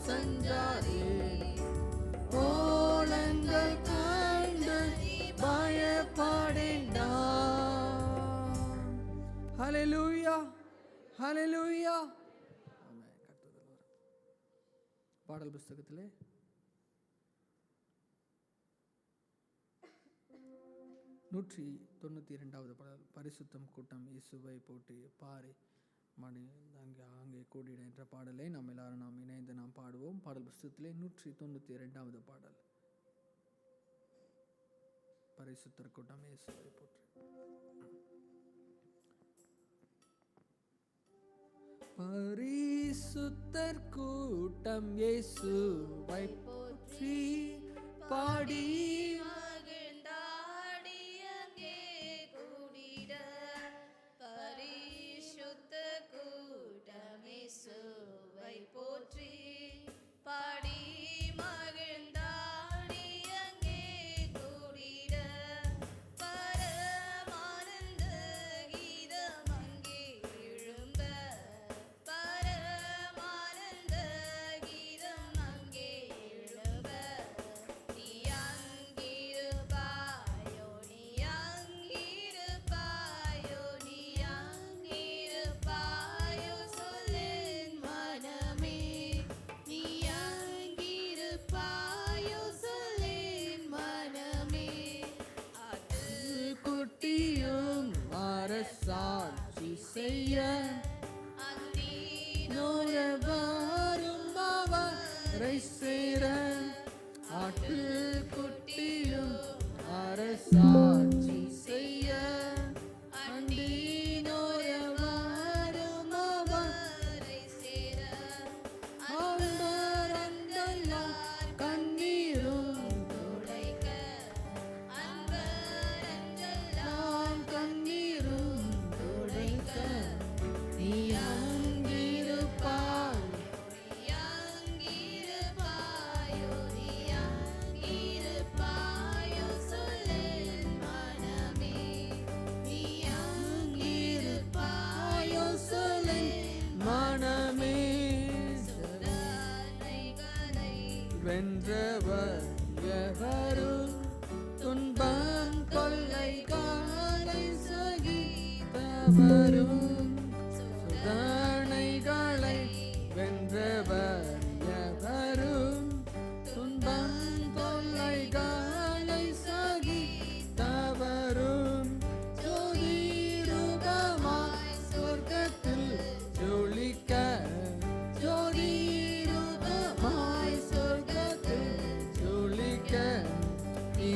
சஞ்சாரி ஓலங்கள் கண்டு பயப்படேண்டா. ஹல்லேலூயா, ஹல்லேலூயா. பாடல் புஸ்தகத்திலே 192வது பாடல், பரிசுத்தம் கூட்டம் இயேசுவை போற்றி பாரி மணி அங்கே கூடிட என்ற பாடலை நாம் எல்லாரும் நாம் இணைந்து நாம் பாடுவோம். பாடல் புஸ்தகத்திலே 192வது பாடல், பரிசுத்தர் கூட்டம் இயேசுவை போற்றி. பரிசுத்தர் கூட்டம் இயேசுவை போற்றி பாடி போற்றி பாடி மகிழ்ந்தாடி அங்கே கூடிட பரமானந்த கீதம் அங்கே எழும்ப பரமானந்த கீதம் அங்கே எழும்ப நீ அங்கிருப்பாயோ நீ அங்கிருப்பாயோ நீ அங்கிருப்பாயோ சொல்லேன் மனமே நீ அங்கிருப்பாயோ சொல்லேன் மனமே அது குட்டியும் அரசாட்சி செய்ய நோரவாரும் அவரை சேர ஆட்டு குட்டியும் அரசாட்சி செய்ய அண்டி நோரவாரும் அவரை சேர அன்பரந்தெல்லாம் கண்ணீரும் துடைக்க அன்பரஞ்செல்லாம் நாம் கண்ணீரும் துடைக்க நீ அங்கிருப்பாய் அங்கிருப்பாயோ நீ அங்கிருப்பாயோ சொல்லேன் மனமே நீ அங்கிருப்பாயோ சொல்லேன் மனமே. அன்னைகளை வென்றவர் எவரும் துன்பம் கொள்ளை காலை சகித்தவரும் சுதனைகளை வென்றவர் எவரும் துன்பம் கொள்ளை காலை சகித்தவரும் ஜோதிரூபமாய் சொர்க்கத்தில் ஜொலிக்க ஜோதிரூபமாய் சொர்க்கத்தில் ஜொலிக்க நீ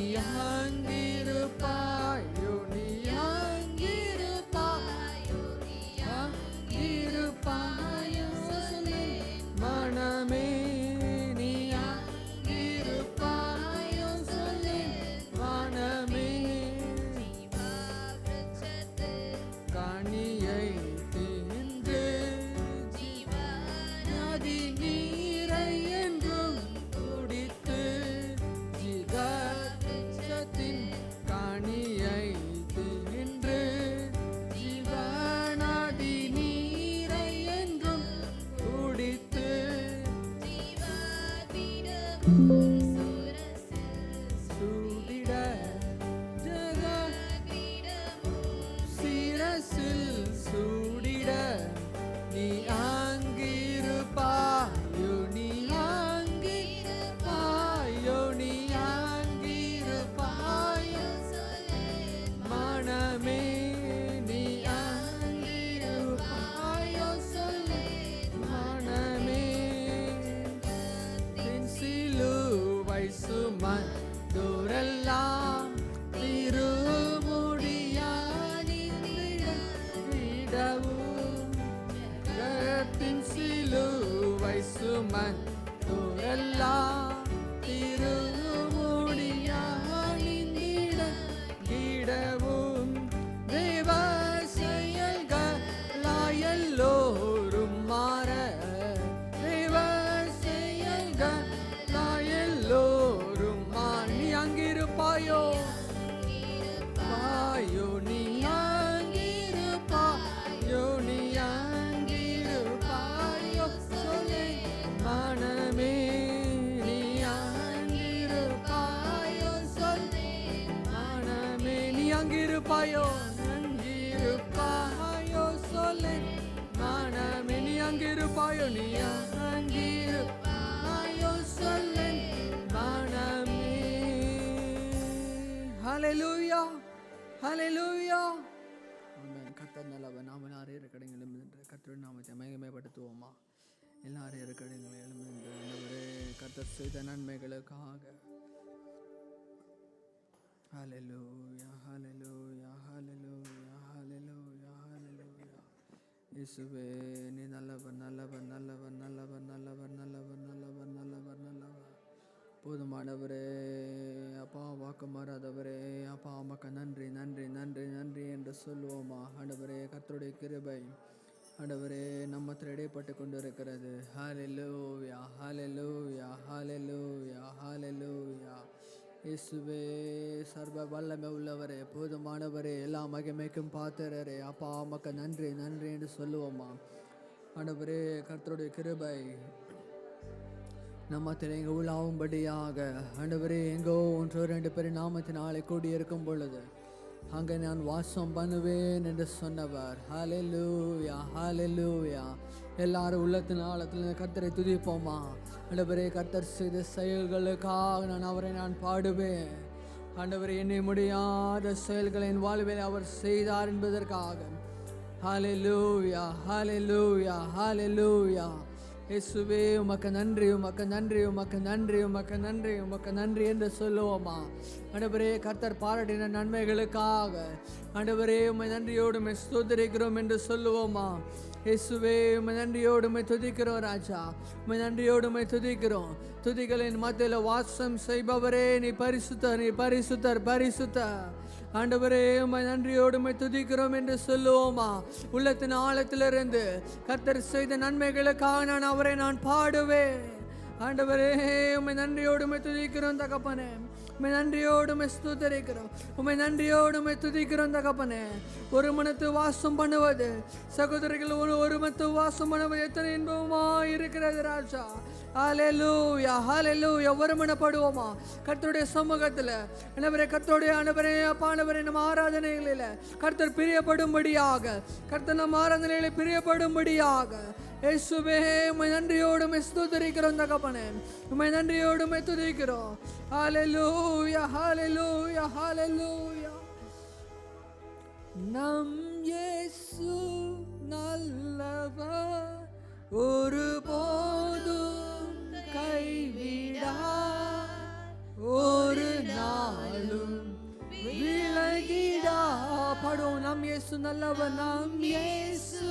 அங்கிருப்பாயோ நீ அங்கிருப்பாயோ நீ அங்கிருப்பாயோ சொல்லேன் மனமே நீ அங்கிருப்பாயோ சொல்லேன் மனமே. ஜீவவிருட்சத்து கனியை தின்று நதி நீரை என்றும் குடித்து ஜீவவிருட்சத்தின் கனியை தின்று ஜீவநதி நீரை என்றும் குடித்து ஜீவபீடமும் சுரசில் சூடிட ஜெகத் கிரீடமும் சிரசில் சூடிட நீ அங்கிருப்பாயோ நீ அங்கிருப்பாயோ நீ அங்கிருப்பாயோ சொல்லேன் மனமே நீ அங்கிருப்பாயோ சொல்லேன் மனமே. நின் சிலுவை சுமந்தோரெல்லாம் திருமுடியானிடவும் ஜகத்தின் சிலுவை சுமந்தோரெல்லாம் திருமுடியானிடவும் தேவ செயல்களாயெல்லோரும் மாற தேவ செயல்களாயெல்லோரும் மாற நீ அங்கிருப்பாயோ பாயோ நீ அங்கிருப்பாயோ நீ அங்கிருப்பாயோ சொல்லேன் மனமே அங்கிருப்பாயோ நீ அங்கிருப்பாயோ சொல்லேன் மனமே. ஹல்லேலூயா ஹல்லேலூயா. ஆமென். கர்த்தர் நல்லவர். நாம் எல்லாரும் இருக்கிற இடங்களிலும் நின்று கர்த்தருடைய நாமத்தை மகிமைப்படுத்துவோமா? எல்லாரும் இருக்கிற இடங்களிலும் நின்று ஆண்டவரே கர்த்தர் செய்த நன்மைகளுக்காக ஹல்லேலூயா ஹல்லேலூயா ஹல்லேலூயா ஹல்லேலூயா ஹல்லேலூயா. இயேசுவே நீ நல்லவர் நல்லவர் நல்லவர் நல்லவர் நல்லவர் நல்லவர் நல்லவர் நல்லவர் நல்லவர். போதுமானவரே அப்பா, வாக்கு மாறாதவரே அப்பா, உமக்கு நன்றி நன்றி நன்றி நன்றி என்று சொல்லுவோமா? ஆண்டவரே கர்த்தருடைய கிருபை ஆண்டவரே நம்மத்தில் இடைப்பட்டு கொண்டு இருக்கிறது. ஹல்லேலூயா ஹல்லேலூயா ஹல்லேலூயா ஹல்லேலூயா. இயேசுவே சர்வ வல்லமை உள்ளவரே, போதுமானவரே, எல்லா மகிமைக்கும் பாத்திரரே அப்பா, உமக்கு நன்றி நன்றி என்று சொல்லுவோமா? ஆண்டவரே கர்த்தருடைய கிருபை நம்மத்தில் எங்கே உள்ளாகும்படியாக ஆண்டவரே எங்கோ 1-2 பேர் நாமத்தினாலே கூடி இருக்கும் பொழுது அங்கே நான் வாசம் பண்ணுவேன் என்று சொன்னவர். ஹல்லேலூயா ஹல்லேலூயா. எல்லாரும் உள்ளத்தின் ஆழத்தில் கர்த்தரை துதிப்போமா? ஆண்டவரே கர்த்தர் செய்த செயல்களுக்காக நான் பாடுவேன். ஆண்டவரே எண்ணி முடியாத செயல்களை என் வாழ்வில் அவர் செய்தார் என்பதற்காக. ஹல்லேலூயா ஹல்லேலூயா ஹல்லேலூயா. இயேசுவே உமக்கு நன்றி உமக்கு நன்றி உமக்கு நன்றி உமக்கு நன்றி உமக்கு நன்றி என்று சொல்லுவோமா? ஆண்டவரே கர்த்தர் பாராட்டின நன்மைகளுக்காக ஆண்டவரே உம்மை நன்றியோடு உம்மை ஸ்தோத்திரிக்கிறோம் என்று சொல்லுவோமா? இயேசுவே உம்மை நன்றியோடு உம்மை துதிக்கிறோம் ராஜா, உம்மை நன்றியோடு உம்மை துதிக்கிறோம். துதிகளின் மத்தியில் வாசம் செய்பவரே நீ பரிசுத்தர் நீ பரிசுத்தர் பரிசுத்தர். ஆண்டவரே உம்மை நன்றியோடு உம்மை துதிக்கிறோம் என்று சொல்லுவோமா? உள்ளத்தின் ஆழத்திலிருந்து கர்த்தர் செய்த நன்மைகளுக்காக நான் பாடுவேன். ஆண்டவரே உம்மை நன்றியோடு உம்மை துதிக்கிறோம் தகப்பனே, உம்மை நன்றியோடு உம்மை ஸ்தோத்திரிக்கிறோம், உம்மை நன்றியோடு உம்மை துதிக்கிறோம் தகப்பனே. ஒரு மனத்து வாசம் பண்ணுவது சகோதரிகள் ஒரு மனத்து வாசம் பண்ணுவது எத்தனை இன்பமா இருக்கிறது ராஜா. ஹல்லேலூயா ஹல்லேலூயா. ஒருமனப்படுவோமா கர்த்தருடைய சமூகத்தில்? ஆண்டவரே கர்த்தருடைய ஆண்டவரே அப்பா ஆண்டவரே நம்ம ஆராதனைகளில் கர்த்தர் பிரியப்படும்படியாக, கர்த்தர் நம்ம ஆராதனைகளில் பிரியப்படும்படியாக இயேசுவே உம்மை நன்றியோடு உம்மை ஸ்தோத்திரிக்கிறோம் தகப்பனே, உம்மை நன்றியோடு உம்மை துதிக்கிறோம். ஹல்லேலூயா ஹல்லேலூயா ஹல்லேலூயா. நம் இயேசு நல்லவர், ஒருபோதும் கைவிடார், ஒரு நாளும் விலகிடா. பாடுவோம். நம் இயேசு நல்லவர், நம் இயேசு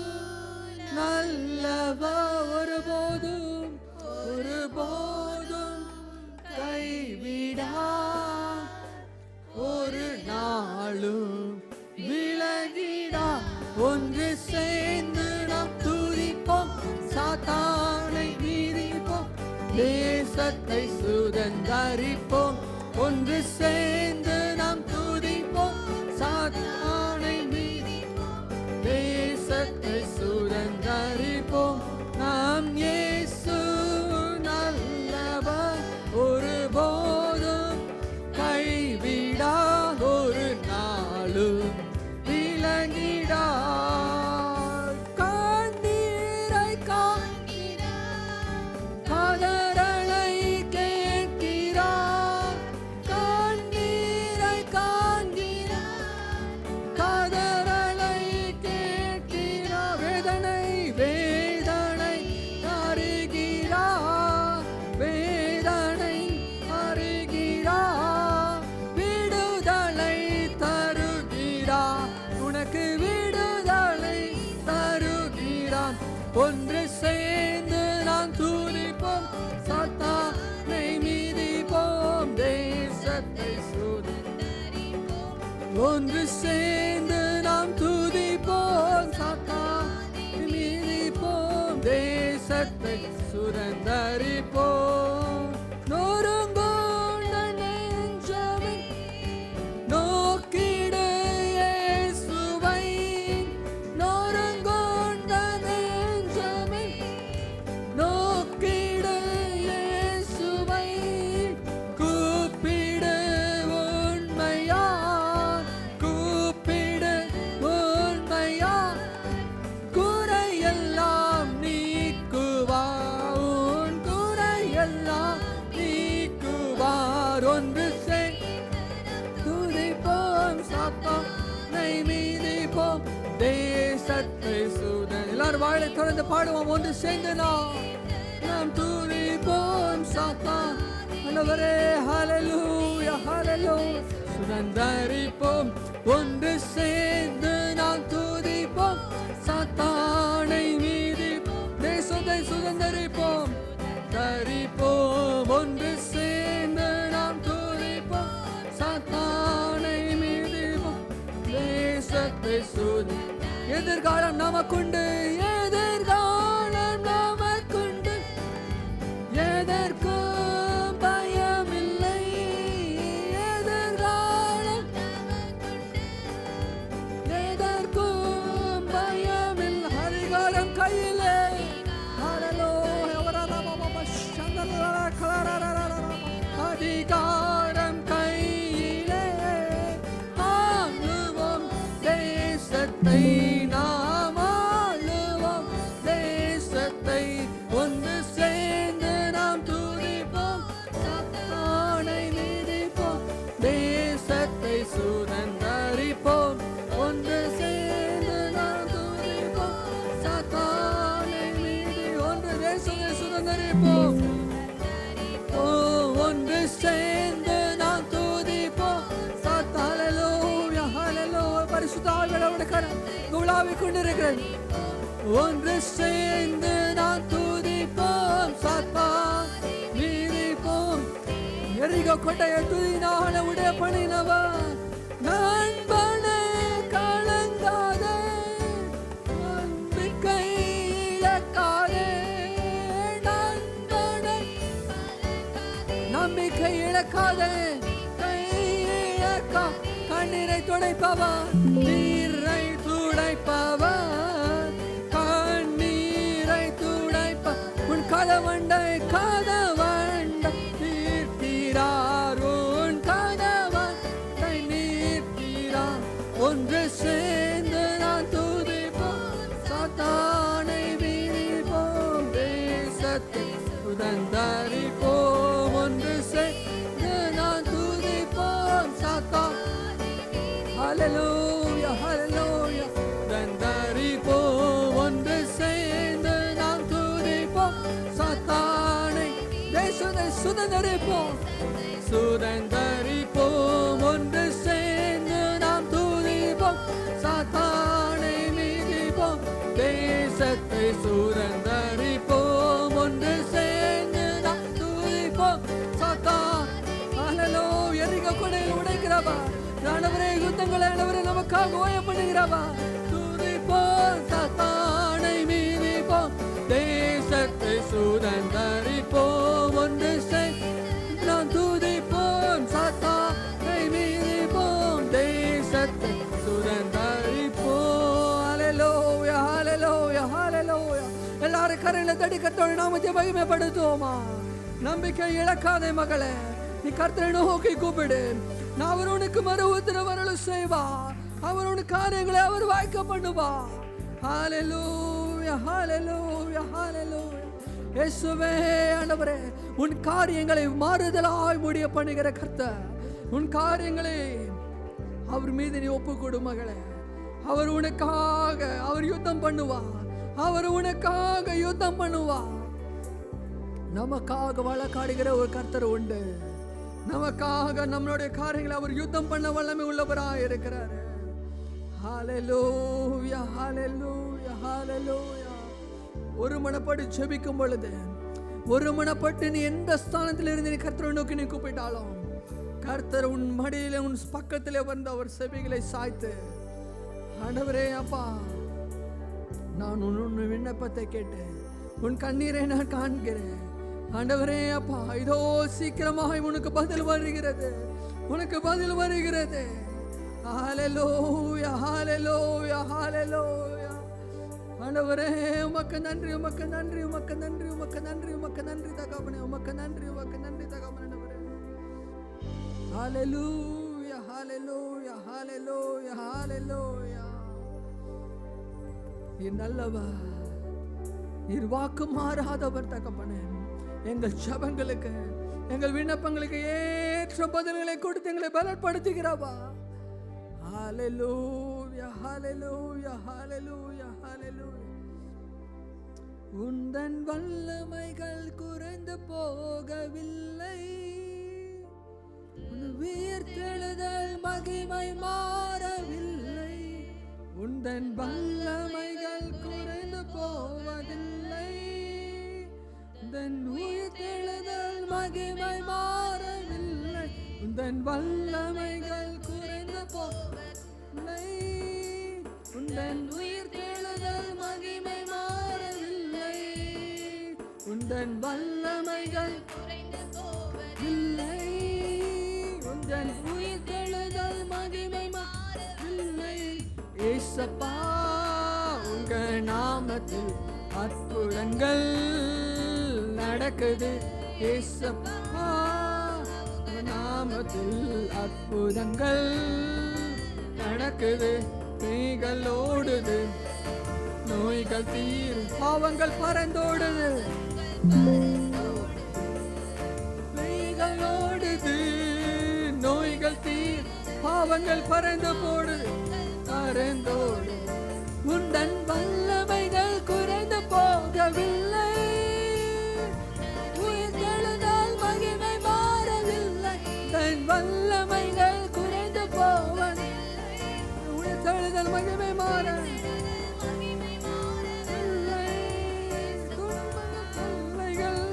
நல்லவர், ஒருபோதும் ஒருபோதும் கைவிடார், ஒரு நாளும் விலகிடா. ஒன்று சேர்ந்து நாம் துதிப்போம், சாத்தானை மீறிப்போம், தேசத்தை சுதந்தரிப்போம். ஒன்று சேர்ந்து நாம் துதிப்போம், சாத்தானை மீறிப்போம், தேசத்தை சுதந்தரிப்போம். நாம் இயேசு நல்லவர், ஒருபோதும் கைவிடா, ஒரு நாளும் விலகிடா. கண்ணீரை காண்கிறார், கதறலை கேட்கிறார், கண்ணீரை காண்கிறார், கதறலை கேட்கிறார், வேதனை வேதனை அறிகிறார், வேதனை அறிகிறார், விடுதலை தருகிறார், உனக்கு விடுதலை தருகிறான். ஒன்று சேர்ந்து நாம் துதிப்போம், சாத்தானை மீறிப்போம், தேசத்தை சுதந்தரிப்போம். ஒன்று சேர்ந்து நாம் துதிப்போம், சாத்தானை மீறிப்போம், தேசத்தை சுதந்தரிப்போம். நொறுங்குண்ட நெஞ்சமே நோக்கிடு இயேசுவை, நொறுங்குண்ட நெஞ்சமே நோக்கிடு இயேசுவை, கூப்பிடு உண்மையா, கூப்பிடு உண்மையா, குறையெல்லாம் நீக்கு எல்லாரும் வாயிலை திறந்து பாடுவோம். ஒன்று சேர்ந்து நாம் துதிப்போம் சாத்தான் ஆண்டவரே. ஹல்லேலூயா ஹல்லேலூயா. சுதந்தரிப்போம் ஒன்று சேர்ந்து நாம் துதிப்போம் சாத்தானை மீதிப்போம். தேசத்தை சுதந்தரிப்போம் தரிப்போம் ஒன்று சேர்ந்து நாம் துதிப்போம் சாத்தானை மீதிப்போம். தேசத்தை எதிர்காலம் நமக்குண்டு, எதிர்காலம் நமக்குண்டு, எதற்கும் பயமில்லை. எதிர்காலம் எதற்கும் பயமில்லை. அதிகாரம் கையிலே அதிகாரம் கையிலே ஆளுவோம் தேசத்தை. நாம் ஆளுவோம் தேசத்தை. ஒன்று சேர்ந்து நாம் துதிப்போம் சாத்தானை மீதிப்போம். தேசத்தை சுதந்தரிப்போம் ஒன்று சேர்ந்து நாம் துதிப்போம் சாத்தானை மீதி. ஒன்று தேசத்தை சுதந்தரிப்போம் ஒன்று சேர்ந்து நாம் துதிப்போம் சாத்தான். ஹல்லேலூயா ஹல்லேலூயா. பரிசுத்த ஆவியானவருடைய கரம் உலாவிக் கொண்டிருக்கிறது. ஒன்று சேர்ந்து நாம் துதிப்போம் சாத்தான் மீதிப்போம். எரிகோ கோட்டையை துதினால உடைய பணினவர் நண்பனே கலங்காதே, நம்பிக்கை இழக்காதே. நம்பிக்கை இழக்காதே, கை இழக்கா. கண்ணீரை துடைப்பவர், நீரை துடைப்பவர், கண்ணீரை துடைப்ப. உன் கதவண்டை கதவண்டை நீர்த்தீரார். உன் கதவண்டை நீர்த்தீரார். ஒன்று சேர்ந்து நான் துதிப்போம் சாத்தானை வீழ்ப்போம். தேசத்தை சுதந்தரிப்போம் ஒன்று சேர்ந்து நான் துதிப்போம் சாத்தான். ஹல்லேலூயா ஹல்லேலூயா. சுதந்தரிப்போம் ஒன்று சேர்ந்து நாம் துதிப்போம் சாத்தானை. தேசத்தை சுதந்தரிப்போம் சுதந்தரிப்போம் ஒன்று சேர்ந்து நாம் துதிப்போம் சாத்தானை மீதிப்போம். தேசத்தை சுதந்தரிப்போம் ஒன்று சேர்ந்து நாம் துதிப்போம் சாத்தான். ஹல்லேலூயா. எரிகோ கொடையில் உடைக்கிறவா ஆண்டவரே, யுத்தங்களை ஆண்டவரே நமக்காக ஓயம் பண்ணுகிறவா. துதிப்போம் சாத்தானை மீதிப்போம். தேசத்தை சுதந்தரிப்போம் ஒன்று சேர்ந்து நாம் துதிப்போம் சாத்தானை மீதிப்போம். தேசத்தை சுதந்தரிப்போம். ஹல்லேலூயா ஹல்லேலூயா ஹல்லேலூயா. எல்லாரும் கரையில தடி கர்த்தருடைய நாமத்தை மகிமைப்படுத்துவோமா. நம்பிக்கை இழக்காதே மகளே, நீ கர்த்தரை நோக்கி கூப்பிடு. அவர் உனக்கு மறு உத்தரவு செய்வா. அவர் உனக்கு காரியங்களை அவர் வாய்க்க பண்ணுவா. ஹல்லேலூயா ஹல்லேலூயா ஹல்லேலூயா. இயேசுவே ஆண்டவரே, உன் காரியங்களை மாறுதலாய் முடிய பண்ணுகிற கர்த்தர். உன் காரியங்களை அவர் மீது நீ ஒப்புக்கொடு மகளே. அவர் உனக்காக அவர் யுத்தம் பண்ணுவா. அவர் உனக்காக யுத்தம் பண்ணுவா. நமக்காக வழக்காடுகிற ஒரு கர்த்தர் உண்டு. நமக்காக நம்மளுடைய காரியங்களை அவர் யுத்தம் பண்ண வல்லமை உள்ளவராய் இருக்கிறார். ஹல்லேலூயா ஹல்லேலூயா ஹல்லேலூயா. ஒரு மனப்பட்டு ஜெபிக்கும் பொழுது, ஒரு மனப்பட்டு நீ எந்த ஸ்தானத்தில் இருந்து நீ கர்த்தரை நோக்கி நீ கூப்பிட்டாலும் கர்த்தர் உன் மடியில உன் பக்கத்திலே வந்து அவர் செவிகளை சாய்த்து, ஆண்டவரே அப்பா, நான் உன் விண்ணப்பத்தை கேட்டு உன் கண்ணீரை நான் காண்கிறேன். ஆண்டவரே அப்பா, இதோ சீக்கிரமாக உனக்கு பதில் வருகிறது, உனக்கு பதில் வருகிறது. ஹல்லேலூயா ஹல்லேலூயா ஹல்லேலூயா. ஆண்டவரே உமக்கு நன்றி, உமக்கு நன்றி, உமக்கு நன்றி, உமக்கு நன்றி, உமக்கு நன்றி தகப்பனே, உமக்கு நன்றி, உமக்கு நன்றி தகப்பனே. ஹல்லேலூயா ஹல்லேலூயா ஹல்லேலூயா ஹல்லேலூயா. நீர் நல்லவர், நீர் வாக்கு மாறாதவர் தகப்பனே. எங்கள் ஜெபங்களுக்கு, எங்கள் விண்ணப்பங்களுக்கு ஏற்ற பதில்களை கொடுத்து எங்களை பலப்படுத்துகிறவா. ஹல்லேலூயா ஹல்லேலூயா ஹல்லேலூயா ஹல்லேலூயா. உந்தன் வல்லமைகள் குறைந்து போகவில்லை. உன் உயிர்த்தெழுதல் மகிமை மாறவில்லை. உந்தன் வல்லமைகள் குறைந்து போவதில்லை. உந்தன் உயிர்த்தெழுதல் மகிமை மாறவில்லை. உந்தன் வல்லமைகள் குறைந்து போவதில்லை. உந்தன் உயிர்த்தெழுதல் மகிமை மாறவில்லை. உந்தன் வல்லமைகள் குறைந்து போவதில்லை. இல்லை. உந்தன் உயிர்த்தெழுதல் மகிமை மாறவில்லை. ஏசப்பா உங்க நாமத்தில் அற்புதங்கள் நடக்குது. ஏசப்பா உங்க நாமத்தில் அற்புதங்கள் நடக்குது. பேய்கள் ஓடுது, நோய்கள் தீரும், பாவங்கள் பறந்தோடுது. பேய்கள் ஓடுது, நோய்கள் தீர், பாவங்கள் பறந்து போடுது, பறந்தோடு. உந்தன் வல்லமைகள் குறைந்து போகவில்லை. உயிர்த்தெழுதல் மகிமை மாறவில்லை. தன் வல்லமைகள் குறைந்து போவதில்லை. உயிர்த்தெழுதல் மகிமை மாறவில்லை. தொல்லைகள்,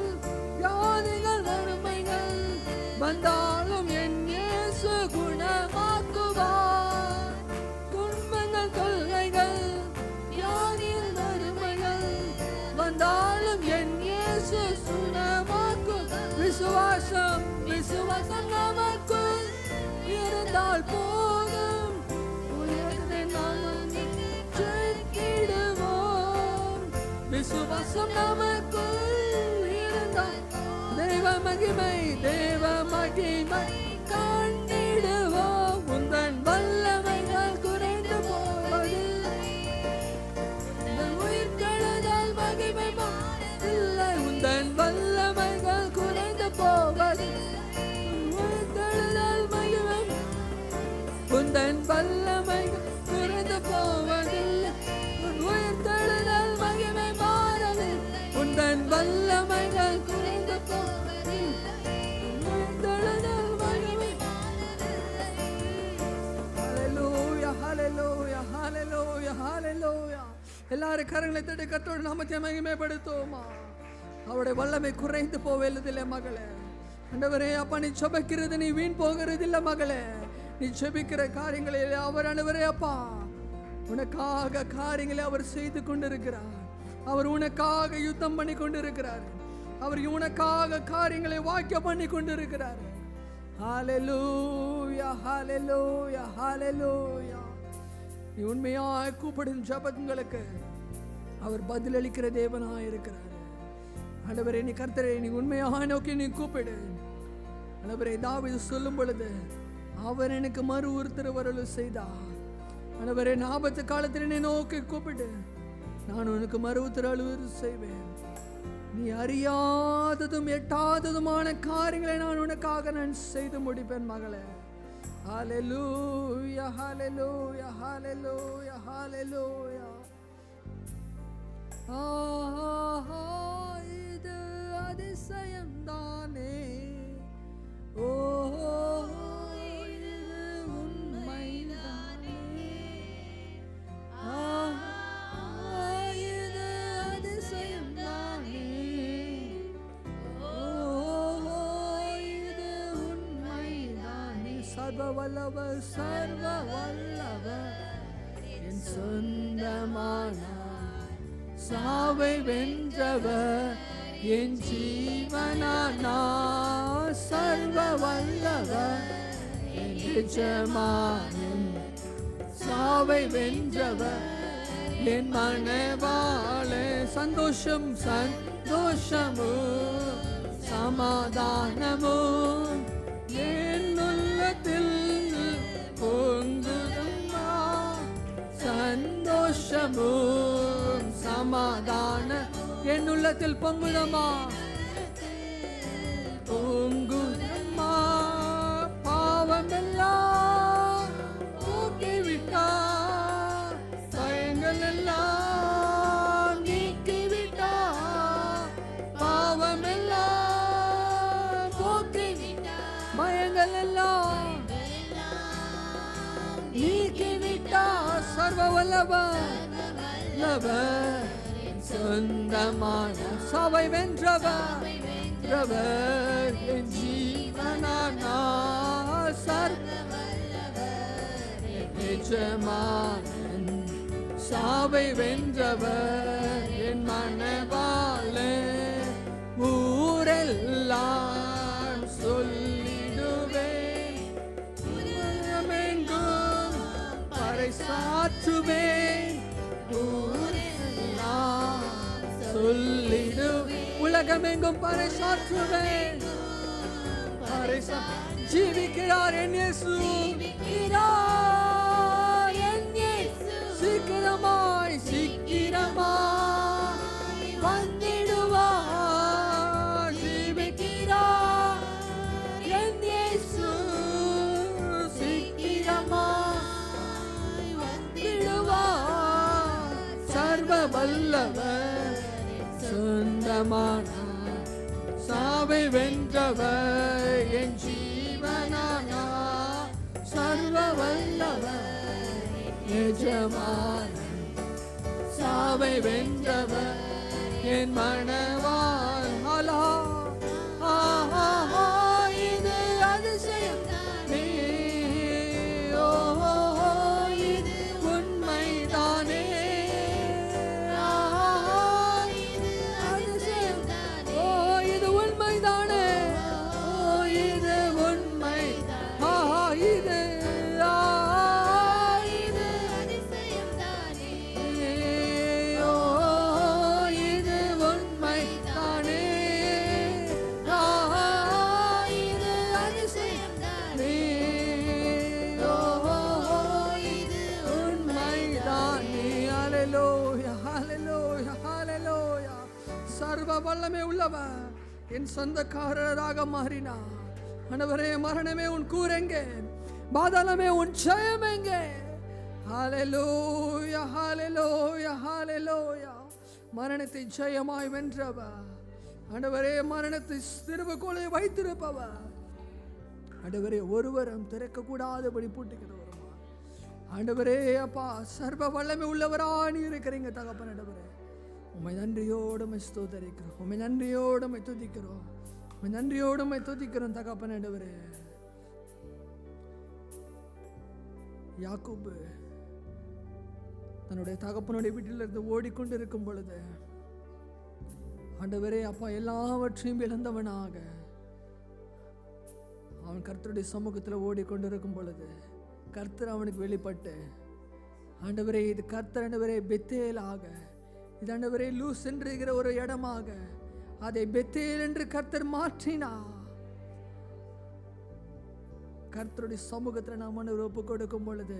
வியாதிகள், வறுமைகள் வந்தாலும் என் இயேசு குணமாக்குவார். துன்பங்கள், தொல்லைகள், வியாதிகள், வறுமைகள் வந்தாலும் என் இயேசு குணமாக்குவார். விசுவாசம், விசுவாசம் நமக்குள் இருந்தால் போதும். உயர்ந்த நாமம் ஜெயித்திடுவோம். விசுவாசம் நமக்குள் இருந்தால் தேவ மகிமை, தேவ மகிமை கண்டிடுவோம். உந்தன் வல்லமைகள் குறைந்து போவதில்லை. உந்தன் உயிர்த்தெழுதல் மகிமை மாறவில்லை. உந்தன் வல்லமைகள் குறைந்து போவதில்லை. உயிர்த்தெழுதல் மகிமை, உந்தன் வல்லமைகள் குறைந்து போவதில்லை. உன் உயிர்த்தெழுதல் மகிமை மாறவில்லை. உந்தன் வல்லமைகள் குறைந்து போவதில்லை. உயிர்த்தெழுதல் மகிமை ஹல்லேலூயா, ஹல்லேலூயா, ஹல்லேலூயா, ஹல்லேலூயா. எல்லாரும் கரங்களை தட்டி கர்த்தருடைய நாமத்தை மகிமைப்படுத்துவோமா. அவருடைய வல்லமை குறைந்து போவதில்லை மகளே. ஆண்டவரே அப்பா, நீ ஜெபிக்கிறது நீ வீண் போகிறது இல்லை மகளே. நீ ஜெபிக்கிற காரியங்களில் அவர் ஆண்டவரே அப்பா உனக்காக காரியங்களை அவர் செய்து கொண்டிருக்கிறார். அவர் உனக்காக யுத்தம் பண்ணி கொண்டிருக்கிறார். அவர் உனக்காக காரியங்களை வாக்கியம் பண்ணி கொண்டிருக்கிறார். ஹல்லேலூயா, ஹல்லேலூயா, ஹல்லேலூயா. நீ உண்மையாய் கூப்பிடும் ஜெபங்களுக்கு அவர் பதிலளிக்கிற தேவனாய் இருக்கிறார். ஆண்டவரே நீ கர்த்தரை நீ உண்மையாய் நோக்கி நீ கூப்பிடு. ஆண்டவரே தாவீது சொல்லும் பொழுது அவர் எனக்கு மறு உத்தரவு செய்தார். ஆண்டவரே ஆபத்து காலத்தில் என்னை நோக்கி கூப்பிடு, நான் உனக்கு மறு உத்தரவு செய்வேன். நீ அறியாததும் எட்டாததுமான காரியங்களை நான் உனக்காக நான் செய்து முடிப்பேன் மகளே. ஹல்லேலூயா, ஹல்லேலூயா, ஹல்லேலூயா, ஹல்லேலூயா. ஆஹா, இது அதிசயம் தானே. ஓ, இது உண்மைதானே. ஆஹா, இது அதிசயம் தானே. ஓ, இது உண்மைதானே. சர்வ வல்லவர், சர்வ வல்லவர் என் சொந்தமானார். சாவை வென்றவர் என் ஜீவனானார். சர்வ வல்லவர் என் எஜமானன். சாவை வென்றவர் என் மனவாளே. சந்தோஷம், சந்தோஷமும் சமாதானமும் என் உள்ளத்தில் பொங்குதம்மா. சந்தோஷமும் சமாதான என் உள்ளத்தில் பொங்குதம்மா, பொங்குதம்மா. பாவம் எல்லாம் போக்கிவிட்டார், பயங்கள் எல்லாம் நீக்கிவிட்டார். குறைகளெல்லாம் நீக்கிவிட்டார் சர்வ வல்லவர் சொந்தமான சபை வென்றவர் என் ஜீவனானார் சர்வ எஜமானன் சாவை வென்றவர் என் மனவாளே ஊரெல்லாம் சொல்லிடுவேன் உலகமெங்கும் பறைசாற்றுவேன் ஊரெல்லாம் சொல்லிடுவேன் உலகமெங்கும் பறைசாற்றுவேன் ஜீவிக்கிறார் என் இயேசு சீக்கிரமாய் வந்திடுவார் ஜீவிக்கிறார் என் இயேசு சீக்கிரமாய் வந்திடுவார் சர்வ வல்லவர் சொந்தமான சாவை வென்றவர் என் ஜீவனானா சர்வ வல்லவர் எஜமானன் சாவை வென்றவர் என் மனவாள் ஹலா இது அதிசயம் நீ இது உண்மைதானே இது அதிசயம் இது உண்மைதானே இது உண்மை இது சர்வ வல்லமை உள்ளவர் என் சொந்தக்காரராக மாறினார். ஆண்டவரே, மரணமே உன் கூரெங்கே, பாதாளமே உன் ஜெயம் எங்கே? ஹல்லேலூயா ஹல்லேலூயா ஹல்லேலூயா. மரணத்தை ஜெயமாய் வென்றவர் ஆண்டவரே, மரணத்தை திருவுக்குள்ளே வைத்திருப்பவர் ஆண்டவரே, ஒருவரும் திறக்க கூடாதபடி பூட்டுகிறவருமா ஆண்டவரே. அப்பா, சர்வ வல்லமை உள்ளவரா நீ இருக்கிறீங்க தகப்பன். ஆண்டவரே, உம்மை நன்றியோடு ஸ்தோத்தரிக்கிறோம், உம்மை நன்றியோடு துதிக்கிறோம், உம்மை நன்றியோடு துதிக்கிறோம் தகப்பன். ஆண்டவரே, யாக்கோபு தன்னுடைய தகப்பனுடைய வீட்டிலிருந்து ஓடிக்கொண்டு இருக்கும் பொழுது ஆண்டவரே அப்பா, எல்லாவற்றையும் இழந்தவனாக அவன் கர்த்தருடைய சமூகத்தில் ஓடிக்கொண்டிருக்கும் பொழுது கர்த்தர் அவனுக்கு வெளிப்பட்டு, ஆண்டவரே இது கர்த்தர் ஆண்டவரே பெத்தேலாக, இது ஆண்டவரே லூஸ் என்கிற ஒரு இடமாக அதை பெத்தேல் என்று கர்த்தர் மாற்றினார். கர்த்தருடைய சமூகத்தில் நாம் ஒப்பு கொடுக்கும் பொழுது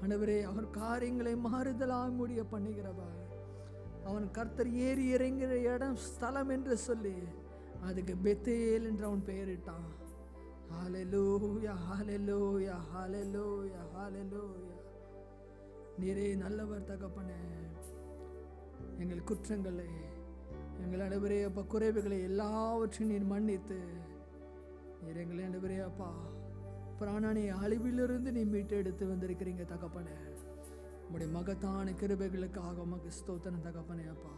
ஆண்டவரே அவர் காரியங்களை மாறுதலாக முடிய பண்ணுகிறவர். அவன் கர்த்தர் ஏறி இறங்குகிற இடம் ஸ்தலம் என்று சொல்லி அதுக்கு பெத்தேல் என்று அவன் பெயரிட்டான். ஹல்லேலூயா ஹல்லேலூயா ஹல்லேலூயா ஹல்லேலூயா. நீரே நல்லவர் தகப்பனே. எங்கள் குற்றங்களை, எங்கள் ஆண்டவரே அப்பா குறைவுகளை எல்லாவற்றையும் நீர் மன்னித்து நீர் எங்களை ஆண்டவரே அப்பா பிராணனை அழிவிலிருந்து நீ மீட்டு எடுத்து வந்திருக்கிறீங்க தகப்பனே. உம்முடைய மகத்தான கிருபைகளுக்காக உமக்கு ஸ்தோத்திரம் தகப்பனே. அப்பா,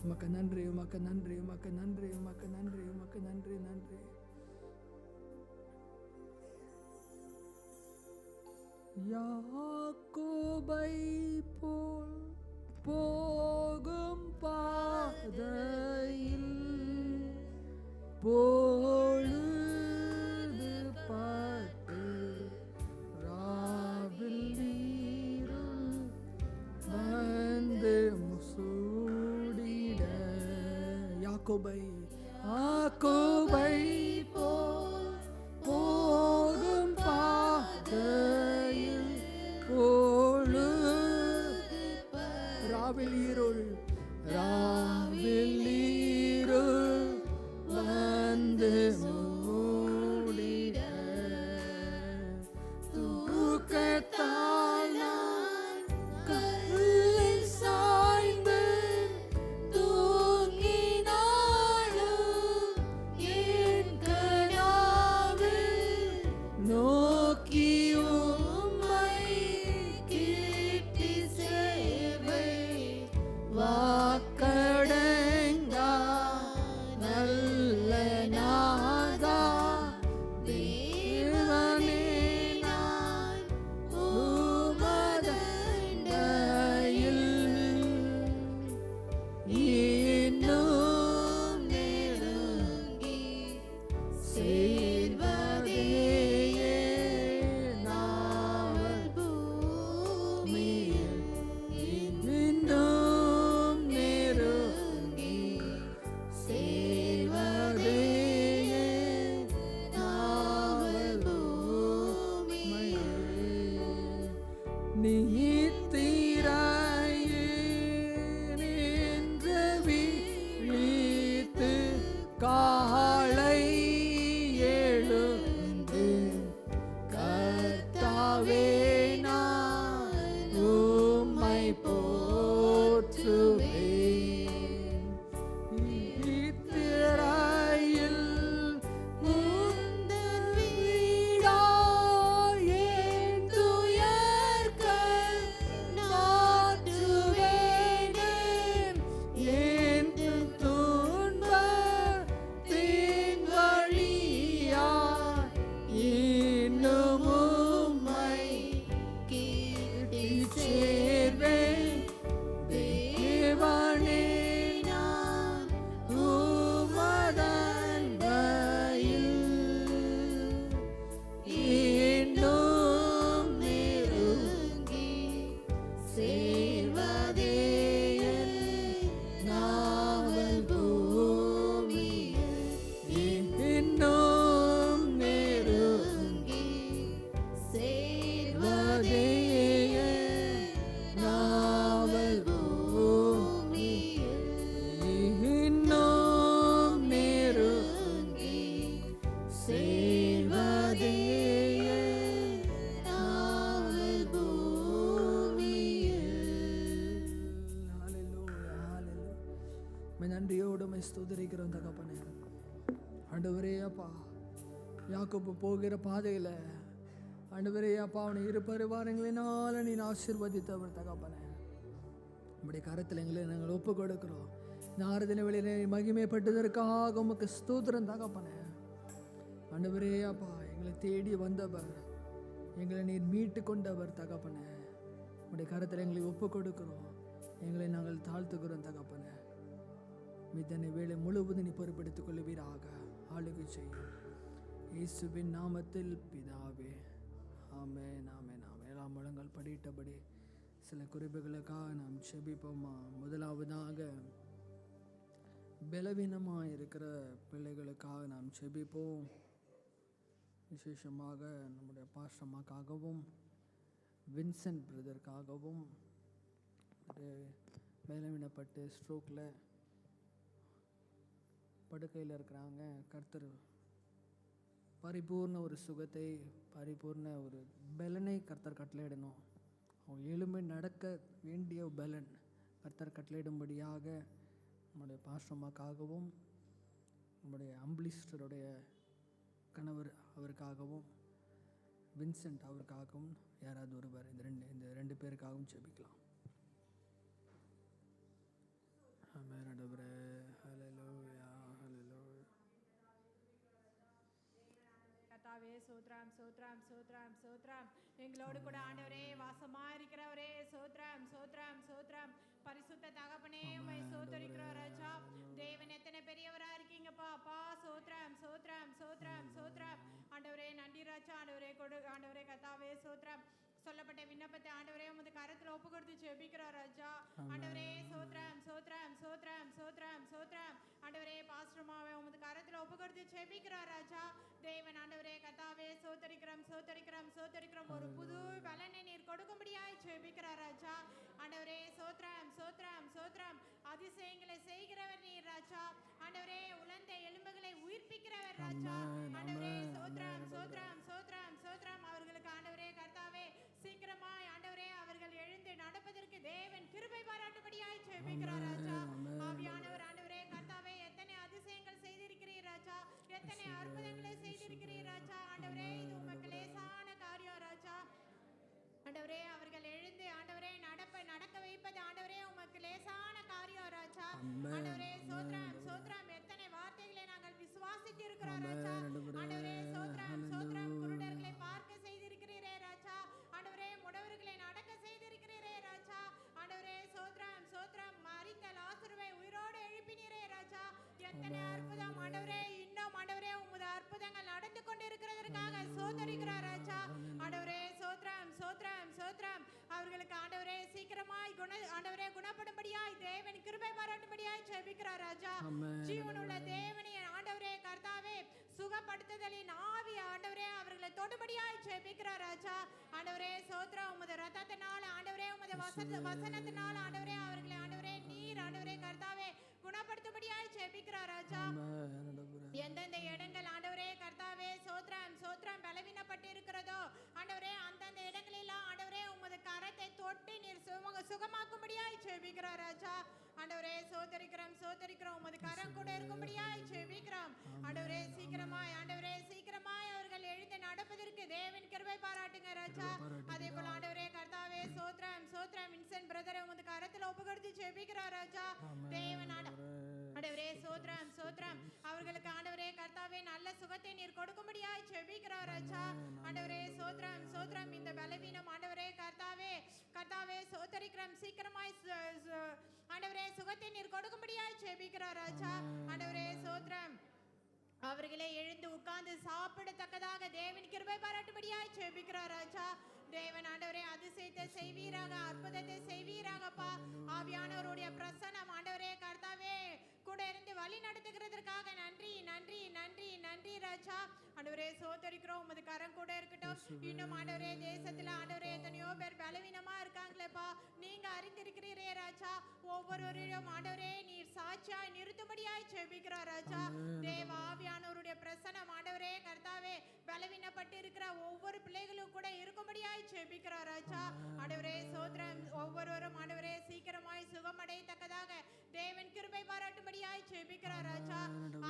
உமக்கு நன்றி, உமக்கு நன்றி, உமக்கு நன்றி, உமக்கு நன்றி, உமக்கு நன்றி, நன்றி. யாக்கோபை போல் போகும் பாதையில் பொழுது பட்டு ராவில் நீருள் வந்து முசூடிட. யாக்கோபை போல் போகும் பாதையில் பொழுது ராவில் நீருள் வந்து மூடிட. தூக்கத்தால் நான் கல்லில் சாய்ந்து தூங்கினாலும் என் கனா ஸ்தோத்திரிக்கிறோம் தகப்பனே. ஆண்டவரே அப்பா, யாக்கோபு போகிற பாதையில் ஆண்டவரே அப்பா அவனை இரு பரிவாரங்களினால நீ ஆசீர்வதித்தவர் தகப்பனே. நம்முடைய கரத்தில் எங்களை நாங்கள் ஒப்பு கொடுக்கிறோம். இந்த ஆறுதலை வெளியிலே மகிமைப்பட்டதற்காக உமக்கு ஸ்தோத்திரம் தகப்பனே. ஆண்டவரே அப்பா, எங்களை தேடி வந்தவர், எங்களை நீர் மீட்டு கொண்டவர் தகப்பனே. உடைய கரத்தில் எங்களை ஒப்பு கொடுக்கிறோம். எங்களை நாங்கள் தாழ்த்துக்கிறோம் தகப்பனே. மிதனை வேலை முழுவதும் நீ பொறுப்பெடுத்துக் கொள்ளுவீராக. ஆளுகை செய்யும் இயேசுவின் நாமத்தில் பிதாவே, ஆமென் ஆமென் ஆமென். எல்லாம் முழங்கள் படியிட்டபடி சில குறிப்புகளுக்காக நாம் செபிப்போமா. முதலாவதாக பலவீனமாக இருக்கிற பிள்ளைகளுக்காக நாம் செபிப்போம். விசேஷமாக நம்முடைய பாஸ்டம்மாக்காகவும் வின்சென்ட் பிரதருக்காகவும் பலவீனப்பட்டு ஸ்ட்ரோக்கில் படுக்கையில் இருக்கிறாங்க. கர்த்தர் பரிபூர்ண ஒரு சுகத்தை, பரிபூர்ண ஒரு பலனை கர்த்தர் கட்டளையிடணும். அவங்க எலும்பை நடக்க வேண்டிய பலன் கர்த்தர் கட்டளையிடும்படியாக நம்முடைய பாஸ்டம்மாக்காகவும் நம்முடைய அம்பிளிஸ்டருடைய கணவர் அவருக்காகவும் வின்சென்ட் அவருக்காகவும் யாராவது ஒருவர் இந்த ரெண்டு பேருக்காகவும் ஜெபிக்கலாம். ஆமென். ஆண்டவரே, ஹல்லேலூயா ஹல்லேலூயா. கர்த்தாவே சோத்ராம் சோத்ராம் சோத்ராம் சோத்ராம். எங்களோடு கூட ஆண்டவரே வாசமா இருக்கிறவரே சோத்ராம் சோத்ராம் சோத்ராம். பரிசுத்த தகப்பனே உம்மை சோதரிக்கிறோம் ராஜா. தேவன் எத்தனை பெரியவரா இருக்கீங்கப்பா. அப்பா சோத்ராம் சோத்ராம் சோத்ராம் சோத்ராம். ஆண்டவரே நன்றி ராஜா. ஆண்டவரே கர்த்தாவே சோத்ராம். சொல்லப்பட்ட விண்ணப்பத்தை ஆண்டவரே உமது கரத்தில் ஒப்பு கொடுத்து ஜெபிக்கிறோம் ராஜா. ஆண்டவரே சோத்ராம் சோத்ராம் சோத்ராம் சோத்ராம் சோத்ராம். ஆண்டவரே பாஸ்டர்மாவை உமது கரத்தில் ஒப்பு கொடுத்து ஜெபிக்கிறோம் ராஜா. தேவன் ஆண்டவரே கர்த்தாவே சோதரிக்கிறோம் சோதரிக்கிறோம் சோதரிக்கிறோம். ஒரு புது பலனை நீர் கொடுக்கும்படியாய் ஜெபிக்கிறோம் ராஜா. ஆண்டவரே சோத்ராம் சோத்ராம் சோத்ராம். அதிசயங்களை செய்கிறவர் நீர் ராஜா. ஆண்டவரே உலர்ந்த எலும்புகளை உயிர்ப்பிக்கிறவர் ராஜா. ஆண்டவரே சோத்ராம் சோத்ராம் சோத்ராம் சோத்ராம். அவர்களுக்கு ஆண்டவரே கர்த்தாவே சீக்கிரமாய் ஆண்டவரே அவர்கள் எழுந்து நடப்பதற்கு தேவன் கிருபை பாராட்டும்படியாய் ஜெபிக்கிறார் ராஜா. ஆவியானவர் ஆண்டவரே கர்த்தாவே எத்தனை அதிசயங்கள் செய்திருக்கிறீர் ராஜா. எத்தனை அற்புதங்களை செய்திருக்கிறீர் ராஜா. ஆண்டவரே இது உமக்கு லேசான காரியம் ராஜா. ஆண்டவரே அவர்கள் எழுந்து ஆண்டவரே நடக்க வைப்பது ஆண்டவரே உமக்கு லேசான காரியம் ராஜா. ஆண்டவரே சோத்ராம் சோத்ராம். எத்தனை வார்த்தைகளை நாங்கள் விசுவாசித்து இருக்கிறோம் ராஜா. ஆண்டவரே சோத்ராம் சோத்ராம். குருடர்களை பார்க்க செய்திருக்கிறீரே ராஜா. ஆண்டவரே முடவர்களை நடக்க செய்திருக்கிறீரே ராஜா. ஆண்டவரே சோத்ராம் சோத்ராம். மரித்த லாசருவை உயிரோடு எழுப்பினீரே ராஜா. எத்தனை அற்புதம் ஆண்டவரே. இன்னும் ஆண்டவரே உமது அற்புதங்கள் நடந்து கொண்டிருக்கிறதற்காக சோதரிக்கிறார் ராஜா. ஆண்டவரே சோத்ராம் சோத்ராம் சோத்ராம். அவர்களுக்கு ஆண்டவரே சீக்கிரமாய் ஆண்டவரே குணப்படும்படியாய் தேவன் கிருபை பாராட்டும்படியாய் ஜெபிக்கிறார் ராஜா. ஜீவனுள்ள தேவனே ஆண்டவரே கர்த்தாவே சுகப்படுத்துதலின் ஆவி ஆண்டவரே அவர்களை தொடும்படியாய் ஜெபிக்கிறார் ராஜா. ஆண்டவரே சோத்ரம். உமது ரத்தத்தினால ஆண்டவரே உமது வசனத்தினால ஆண்டவரே அவர்களை ஆண்டவரே நீர் ஆண்டவரே கர்த்தாவே குணப்படுத்தும்படியாய் ஜெபிக்கிறார் ராஜா. எந்தெந்த இடங்கள் ஆண்டவரே கர்த்தாவே சோத்ரம் சோத்ரம் பலவீனப்பட்டு இருக்கிறதோ ஆண்டவரே அந்தந்த இடங்களெல்லாம் ஆண்டவரே உமது கரத்தை தொட்டு நீர் சுகமாக்கும்படியாய் ஜெபிக்கிறார் ராஜா. ஆண்டவரே சோதரிக்கிறோம் சோதரிக்கிறோம். உமது கரம் கூட இருக்கும்படியாய் ஜெபிக்கிறோம். ஆண்டவரே சீக்கிரமாய் ஆண்டவரே சீக்கிரமாய் அவர்கள் எழுந்து நடப்பதற்கு தேவன் கிருபை பாராட்டுங்க ராஜா. அதே போல ஆண்டவரே கர்த்தாவே சோத்ரம் சோத்ரம். வின்சென்ட் பிரதரை உமது கரத்தில் ஒப்பு கொடுத்து ஜெபிக்கிறார் ராஜா. தேவன் ஆண்டவரே சோத்ரம் சோத்ரம். அவர்களுக்கு ஆண்டவரே கர்த்தாவே நல்ல சுகத்தை நீர் கொடுக்கும்படியாய் ஜெபிக்கிறார் ராஜா. ஆண்டவரே சோத்ரம் சோத்ரம். இந்த பலவீனம் ஆண்டவரே கர்த்தாவே கர்த்தாவே சோதரிக்கிறோம். சீக்கிரமாய் ஆண்டவரே சுகத்தை நீர் கொடுக்கும்படியாய் ஜெபிக்கிறார் ராஜா. ஆண்டவரே சோத்ரம். அவர்களே எழுந்து உட்கார்ந்து சாப்பிடத்தக்கதாக தேவன் கிருபை பாராட்டும்படியாய் ஜெபிக்கிறார் ராஜா. தேவன் ஆண்டவரே அதிசயத்தை செய்வீராக, அற்புதத்தை செய்வீராகப்பா. ஆவியானவருடைய பிரசன்னம் ஆண்டவரே கர்த்தாவே கூட இருந்து வழி நடத்துகிறதற்காக நன்றி நன்றி நன்றி நன்றி ராஜா. ஆண்டவரே சோதரிக்கிறோம், உமது கரம் கூட இருக்கட்டும். இன்னும் ஆண்டவரே தேசத்துல ஆண்டவரே எத்தனையோ பேர் பலவீனமா இருக்காங்களேப்பா, நீங்க அறிந்திருக்கிறீரே ராஜா. ஒவ்வொருவரையும் ஆண்டவரே நீர் சாட்சியாய் நிறுத்தும்படியாய் ஜெபிக்கிறோம் ராஜா. தேவ ஆவியானவருடைய பிரசன்னம் ஆண்டவரே கர்த்தாவே பலவீனப்பட்டு இருக்கிற ஒவ்வொரு பிள்ளைகளும் கூட இருக்கும்படியாய் ஜெபிக்கிறோம் ராஜா. ஆண்டவரே சோதரம் ஒவ்வொருவரும் ஆண்டவரே சீக்கிரமாய் சுகமடையத்தக்கதாக தேவன் கிருபை பாராட்டும்படியாய் ஜெபிக்கிறார் ராஜா.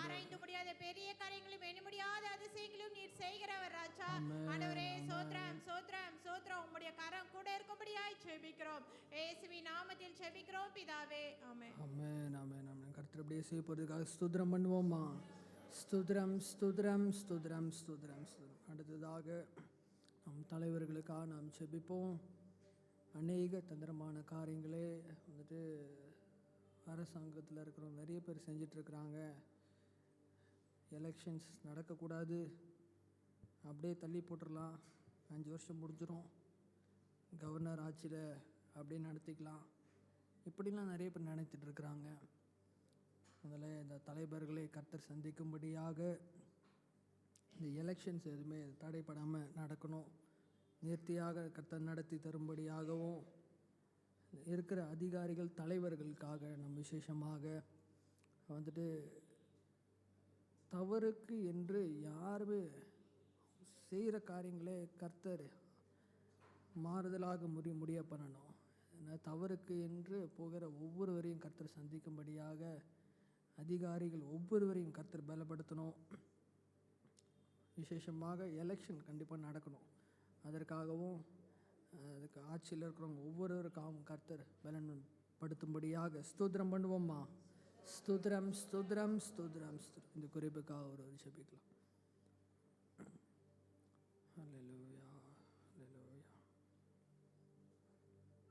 ஆராய்ந்து முடியாத பெரிய காரியங்களும் எண்ண முடியாத அதிசயங்களும் நீர் செய்கிறவர் ராஜா. ஆண்டவரே சோத்ரம் சோத்ரம் சோத்ரம், உம்முடைய கரம் கூட இருக்கும்படியாய் ஜெபிக்கிறோம். இயேசுவின் நாமத்தில் ஜெபிக்கிறோம் பிதாவே, ஆமென். ஆமென் ஆமென் ஆமென். கர்த்தர் அப்படியே செய்ய போகிறதுக்காக ஸ்தோத்திரம் பண்ணுவோமா? ஸ்தோத்திரம் ஸ்தோத்திரம் ஸ்தோத்திரம் ஸ்தோத்திரம் ஸ்தோத்திரம். அடுத்ததாக நம் தலைவர்களுக்காக நாம் ஜெபிப்போம். அநேக தந்திரமான காரியங்களே வந்துட்டு அரசாங்கத்தில் இருக்கிறவங்க நிறைய பேர் செஞ்சிட்ருக்குறாங்க. எலெக்ஷன்ஸ் நடக்கக்கூடாது, அப்படியே தள்ளி போட்டுடலாம், 5 வருஷம் முடிஞ்சிடும், கவர்னர் ஆட்சியில் அப்படியே நடத்திக்கலாம், இப்படிலாம் நிறைய பேர் நினைத்துட்ருக்குறாங்க. அதில் இந்த தலைவர்களை கர்த்தர் சந்திக்கும்படியாக இந்த எலெக்ஷன்ஸ் எதுவுமே தடைப்படாமல் நடக்கணும், நேர்த்தியாக கர்த்தர் நடத்தி தரும்படியாகவும் இருக்கிற அதிகாரிகள் தலைவர்களுக்காக நம்ம விசேஷமாக வந்துட்டு தவறுக்கு என்று யாருமே செய்கிற காரியங்களே கர்த்தர் மாறுதலாக முடிய பண்ணணும். தவறுக்கு என்று போகிற ஒவ்வொருவரையும் கர்த்தர் சந்திக்கும்படியாக அதிகாரிகள் ஒவ்வொருவரையும் கர்த்தர் பலப்படுத்தணும். விசேஷமாக எலெக்ஷன் கண்டிப்பாக நடக்கணும், அதற்காகவும் அதுக்கு ஆட்சியில் இருக்கிறவங்க ஒவ்வொருவருக்காகவும் கர்த்தர் பலன்படுத்தும்படியாக ஸ்தோத்திரம் பண்ணுவோம்மா? ஸ்தோத்திரம் ஸ்தோத்திரம் ஸ்தோத்திரம் ஸ்தோத்திரம். இந்த குறிப்புக்காக ஒரு ஜெபிக்கலாம். ஹல்லேலூயா ஹல்லேலூயா.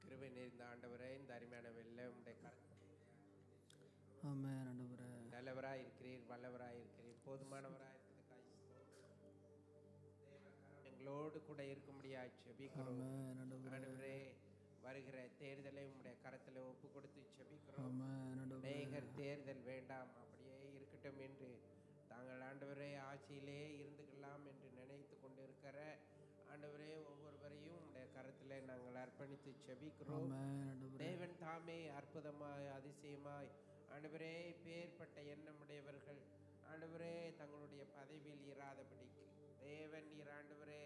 கிருபை நிறைந்த ஆண்டவரே, இந்த அருமையான வெள்ளை உம்முடைய ஆமென். ஆண்டவரே நல்லவராய் இருக்கிறீர், வல்லவராய் இருக்கிறீர், போதுமானவராய் இருக்கிறதுக்காக எங்களோடு கூட இருக்கும்படியாய் ஜெபிக்கிறோம். ஆண்டவரே, வருகிற தேர்தலை உம்முடைய கரத்தில் ஒப்பு கொடுத்து ஜெபிக்கிறோம். அநேகர் தேர்தல் வேண்டாம், அப்படியே இருக்கட்டும் என்று தாங்கள் ஆண்டவரே ஆட்சியிலே இருந்துக்கலாம் என்று நினைத்து கொண்டு இருக்கிற ஆண்டவரே ஒவ்வொருவரையும் உடைய கரத்தில் நாங்கள் அர்ப்பணித்து ஜெபிக்கிறோம். தேவன் தாமே அற்புதமாய் அதிசயமாய் ஆண்டவரே பேர்பட்ட எண்ணமுடையவர்கள் ஆண்டவரே தங்களுடைய பதவியில் இராதபடிக்கு தேவன் நீர் ஆண்டவரே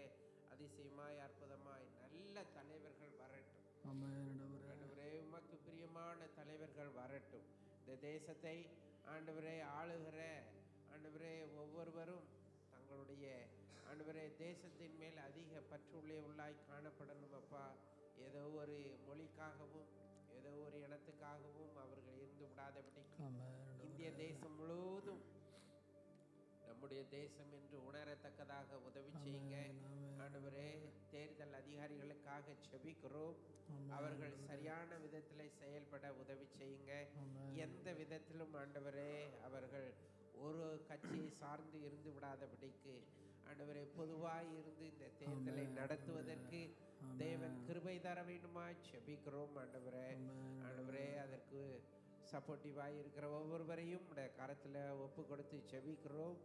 அதிசயமாய் அற்புதமாய் நல்ல தலைவர்கள் வரட்டும். ஆண்டவரே உமக்கு பிரியமான தலைவர்கள் வரட்டும். இந்த தேசத்தை ஆண்டவரே ஆளுகிற ஆண்டவரே ஒவ்வொருவரும் தங்களுடைய ஆண்டவரே தேசத்தின் மேல் அதிக பற்றுள்ளாய் காணப்படணும் அப்பா. ஏதோ ஒரு மொழிக்காகவும் ஏதோ ஒரு இனத்துக்காகவும் அவர்கள் இருந்து விடாதபடி இந்திய தேசம் முழுவதும் நம்முடைய தேசம் என்று உணரத்தக்கதாக உதவி செய்யுங்க ஆண்டவரே. தேர்தல் அதிகாரிகளுக்காக ஜெபிக்கிறோம், அவர்கள் சரியான விதத்தில் செயல்பட உதவி செய்யுங்க. எந்த விதத்திலும் ஆண்டவரே அவர்கள் ஒரு கட்சியை சார்ந்து இருந்து விடாதபடிக்கு ஆண்டவரே பொதுவாய் இருந்து இந்த தேர்தலை நடத்துவதற்கு தேவன் கிருபை தர வேண்டுமா ஜெபிக்கிறோம் ஆண்டவரே. ஆண்டவரே அதற்கு சப்போர்ட்டிவாக இருக்கிற ஒவ்வொருவரையும் உடைய கரத்தில் ஒப்பு கொடுத்து ஜெபிக்கிறோம்.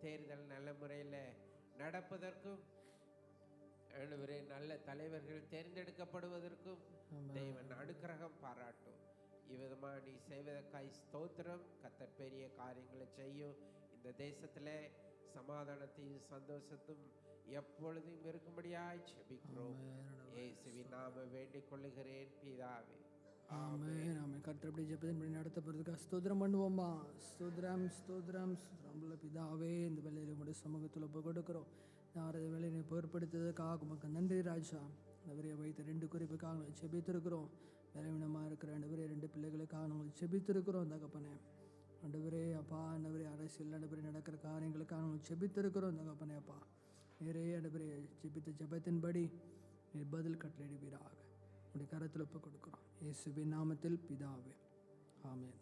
தேர்தல் நல்ல முறையில் நடப்பதற்கும் ஆண்டவரே நல்ல தலைவர்கள் தேர்ந்தெடுக்கப்படுவதற்கும் தேவன் அனுக்கிரகம் பாராட்டும். இவ்விதமாக நீ செய்வதற்காய் ஸ்தோத்திரம். கர்த்தர் பெரிய காரியங்களை செய்யும். இந்த தேசத்தில் சமாதானத்தையும் சந்தோஷத்தும் எப்பொழுதும் இருக்கும்படியாய் ஜெபிக்கிறோம். இயேசுவின் நாம வேண்டிக் கொள்ளுகிறேன் பிதாவே, ஆமென் ஆமென். கர்த்தர் அப்படி ஜெபத்தின்படி நடத்த போகிறதுக்காக ஸ்தோத்திரம் பண்ணுவோமா? ஸ்தோத்திரம் ஸ்தோத்திரம் ஸ்தோத்திரம். பிதாவே, இந்த வேலையில் உங்களுடைய சமூகத்தில் ஒப்பு கொடுக்குறோம். யாரது வேலையை பொருட்படுத்ததுக்காக உமக்கு நன்றி ராஜா. நவரையை வைத்த 2 குறிப்புக்காக நாங்கள் செபித்திருக்கிறோம். பலவீனமாக இருக்கிற 2 பிள்ளைகளுக்காக நாங்கள் செபித்திருக்கிறோம் தகப்பனே. ஆண்டவரே அப்பா, ஆண்டவரே அரசியல் ஆண்டவரே நடக்கிற காரியங்களுக்காக நாங்கள் செபித்திருக்கிறோம் தகப்பனே அப்பா. நிறைய ஆண்டவரே ஜெபித்த ஜெபத்தின்படி நீர் பதில் கட்டளையிடுவீராக. உடைய கரத்தில் ஒப்பு கொடுக்குறோம். இயேசுவின் நாமத்தில் பிதாவே, ஆமென்.